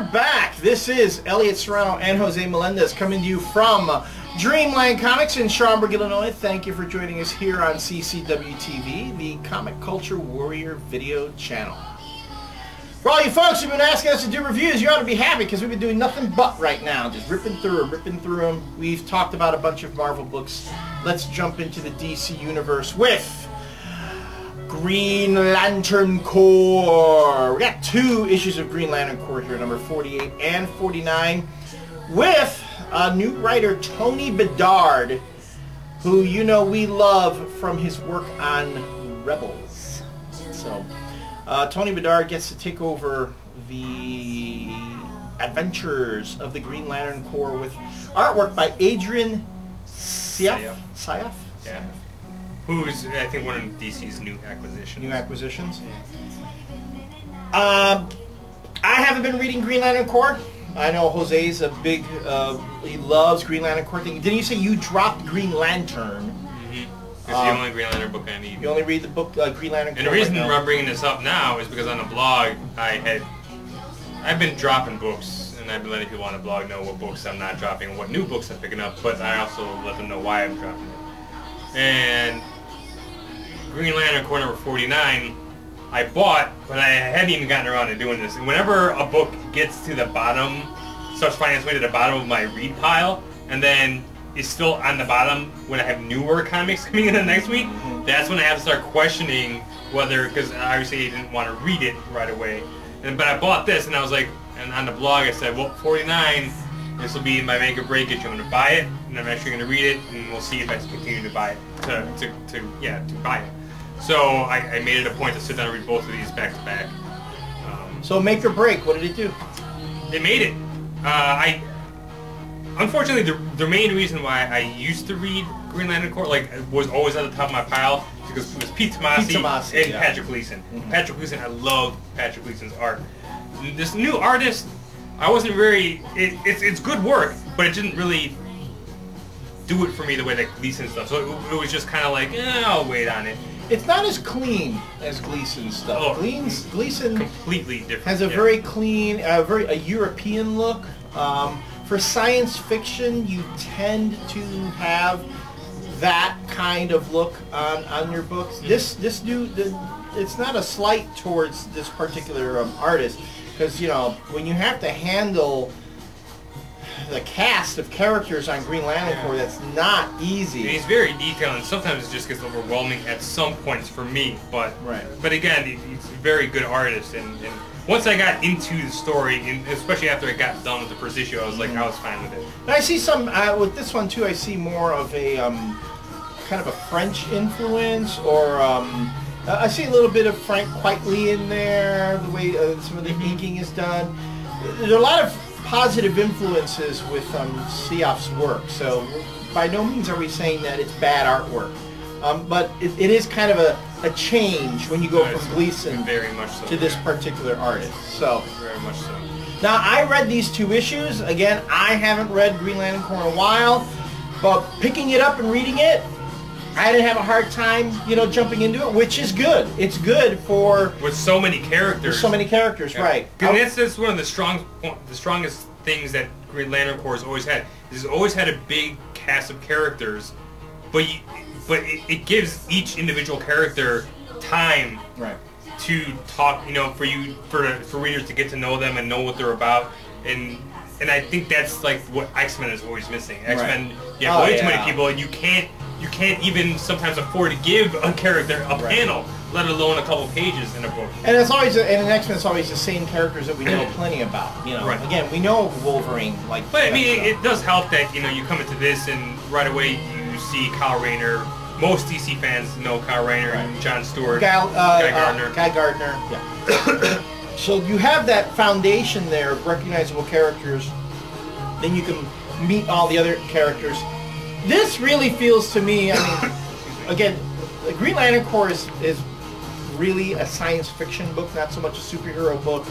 we're back. This is Elliot Serrano and Jose Melendez coming to you from Dreamland Comics in Schaumburg, Illinois. Thank you for joining us here on CCW TV, the Comic Culture Warrior video channel. For all you folks who've been asking us to do reviews, you ought to be happy because we've been doing nothing but right now. Just ripping through them. We've talked about a bunch of Marvel books. Let's jump into the DC Universe with Green Lantern Corps. We got 2 issues of Green Lantern Corps here, number 48 and 49, with a new writer, Tony Bedard, who you know we love from his work on Rebels. So, Tony Bedard gets to take over the adventures of the Green Lantern Corps with artwork by Adrian Syaf? Yeah. Who's, I think, one of DC's new acquisitions. New acquisitions? I haven't been reading Green Lantern Corps. I know Jose's a big, he loves Green Lantern Corps thing. Didn't you say you dropped Green Lantern? It's the only Green Lantern book I need. You only read the book Green Lantern Corps. And the reason I'm bringing this up now is because on the blog I've been dropping books, and I've been letting people on the blog know what books I'm not dropping and what new books I'm picking up, but I also let them know why I'm dropping it. And Green Lantern Corps number 49 I bought, but I hadn't even gotten around to doing this. And whenever a book gets to the bottom, starts finding its way to the bottom of my read pile, and then is still on the bottom when I have newer comics coming in the next week, that's when I have to start questioning whether, because obviously I didn't want to read it right away. But I bought this, and I was like, and on the blog I said, well, 49, this will be my make or break issue. I'm going to buy it, and I'm actually going to read it, and we'll see if I continue to buy it, to buy it. So I made it a point to sit down and read both of these back to back. So make or break, what did it do? It made it. Unfortunately, the main reason why I used to read Green Lantern Corps, like, was always at the top of my pile, because it was Pete Tomasi and Patrick Gleason. Patrick Gleason, I love Patrick Gleason's art. This new artist, I wasn't very, it's good work, but it didn't really do it for me the way that Gleason stuff. So it was just kind of like, I'll wait on it. It's not as clean as Gleason's stuff. Oh, Gleason completely different. Has a very clean, a European look. For science fiction, you tend to have that kind of look on your books. This new, it's not a slight towards this particular artist, because you know when you have to handle the cast of characters on Green Lantern Corps, that's not easy. And he's very detailed, and sometimes it just gets overwhelming at some points for me. But again, he's a very good artist, and once I got into the story, and especially after I got done with the first issue, I was like, I was fine with it. And I see some with this one too. I see more of a kind of a French influence, or I see a little bit of Frank Quitely in there. The way some of the inking is done. There are a lot of positive influences with Syaf's work, so by no means are we saying that it's bad artwork, but it is kind of a change when you go from Gleason very much so, to this particular artist. So very much so. Now I read these 2 issues. Again, I haven't read Green Lantern Corps in a while, but picking it up and reading it, I didn't have a hard time, you know, jumping into it, which is good. It's good for with so many characters. So many characters, right? And that's one of the strongest things that Green Lantern Corps has always had. It's always had a big cast of characters, but it gives each individual character time to talk. You know, for readers to get to know them and know what they're about. And I think that's like what X-Men is always missing. X-Men, you have way too many people, and you can't even sometimes afford to give a character a panel, let alone a couple pages in a book. And it's always, and in X-Men, it's always the same characters that we know plenty about. You know, again, we know Wolverine. But I mean, it does help that you come into this and right away you see Kyle Rayner. Most DC fans know Kyle Rayner and John Stewart, Guy Gardner. Guy Gardner, yeah. So you have that foundation there of recognizable characters. Then you can meet all the other characters. This really feels to me, I mean, again, the Green Lantern Corps is really a science fiction book, not so much a superhero book.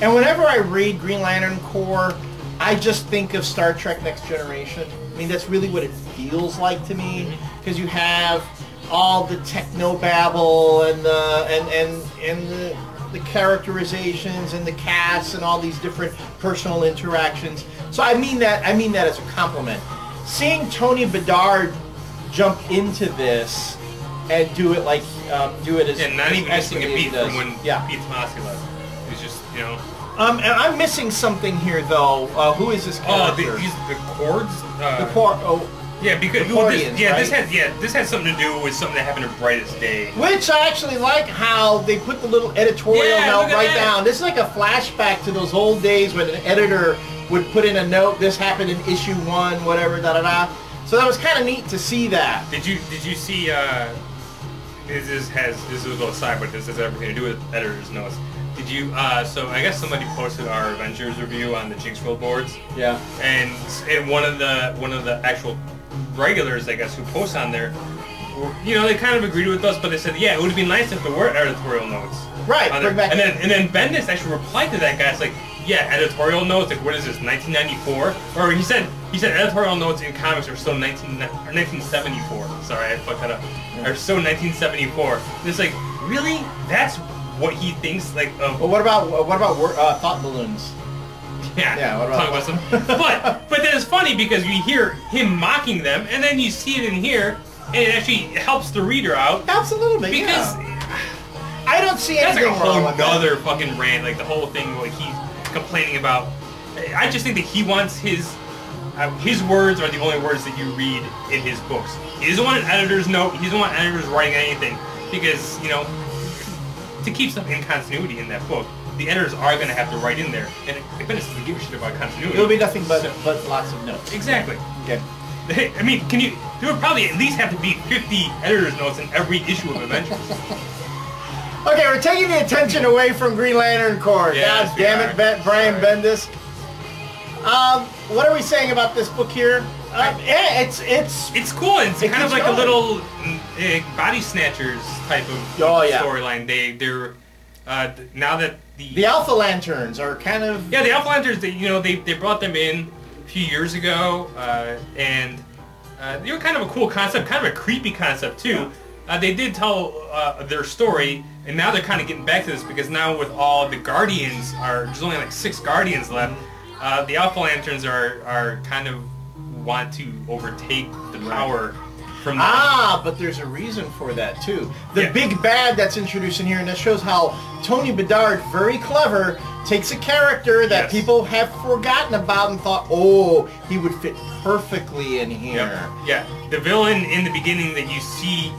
And whenever I read Green Lantern Corps, I just think of Star Trek Next Generation. I mean, that's really what it feels like to me, because you have all the technobabble and the the characterizations and the cast and all these different personal interactions. So I mean that as a compliment. Seeing Tony Bedard jump into this and do it like do it as not even missing a beat from when yeah. Pete Tomasi left. It was just, you know. And I'm missing something here though. Who is this character? Oh, the chords. The chord. Oh. Yeah, because this has something to do with something that happened in Brightest Day. Which I actually like how they put the little editorial note right down. This is like a flashback to those old days when an editor would put in a note. This happened in issue 1, whatever, da da da. So that was kind of neat to see that. Did you see? This is a little aside, but this has everything to do with editor's notes. Did you? So I guess somebody posted our Avengers review on the Jinxville boards. Yeah. And one of the actual regulars, I guess, who post on there, you know, they kind of agreed with us, but they said, yeah, it would have been nice if there were editorial notes. Right. And then Bendis actually replied to that guy. It's like, yeah, editorial notes. Like, what is this, 1994? Or he said editorial notes in comics are still 1974. Sorry, I fucked that up. Are still 1974. And it's like, really? That's what he thinks, like, of... Well, what about thought balloons? Yeah, what about some? but then it's funny because you hear him mocking them, and then you see it in here, and it actually helps the reader out. Helps a little bit, because I don't see anything wrong. That's like a whole nother that. fucking rant, like the whole thing, like he's complaining about. I just think that he wants his words are the only words that you read in his books. He doesn't want an editor's note. He doesn't want editors writing anything because, you know, to keep some in continuity in that book, the editors are going to have to write in there, and if Bendis doesn't give a shit about continuity, it'll be nothing but lots of notes. Exactly. Okay. I mean, there would probably at least have to be 50 editor's notes in every issue of Avengers. Okay, we're taking the attention away from Green Lantern Corps. Yes, God damn it, Brian Bendis. What are we saying about this book here? Yeah, it's cool. It's kind of like a little Body Snatchers type of storyline. They're now that the Alpha Lanterns are kind of... Yeah, the Alpha Lanterns, they brought them in a few years ago, and they were kind of a cool concept, kind of a creepy concept, too. They did tell their story, and now they're kind of getting back to this, because now with all the Guardians, there's only like 6 Guardians left, the Alpha Lanterns are kind of want to overtake the power from them. But there's a reason for that too. The big bad that's introduced in here, and that shows how Tony Bedard, very clever, takes a character that people have forgotten about and thought, oh, he would fit perfectly in here. Yeah, the villain in the beginning that you see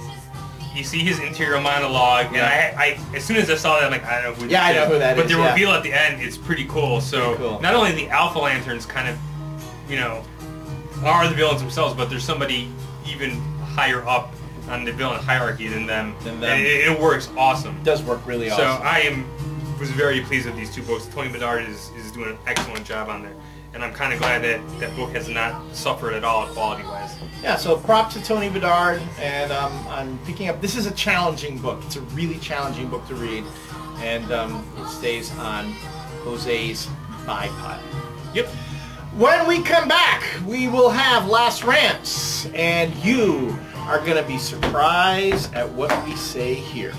his interior monologue, and I as soon as I saw that, I'm like, I don't know who that is. I know who that is. But the reveal at the end is pretty cool. So not only the Alpha Lanterns kind of, you know, are the villains themselves, but there's somebody even higher up on the villain hierarchy than them. And it works awesome. It does work really awesome. So I was very pleased with these 2 books. Tony Bedard is doing an excellent job on there. And I'm kind of glad that book has not suffered at all quality-wise. Yeah, so props to Tony Bedard, and I'm picking up... This is a challenging book. It's a really challenging book to read, and it stays on Jose's bipod. Yep. When we come back, we will have Last Rants, and you are going to be surprised at what we say here.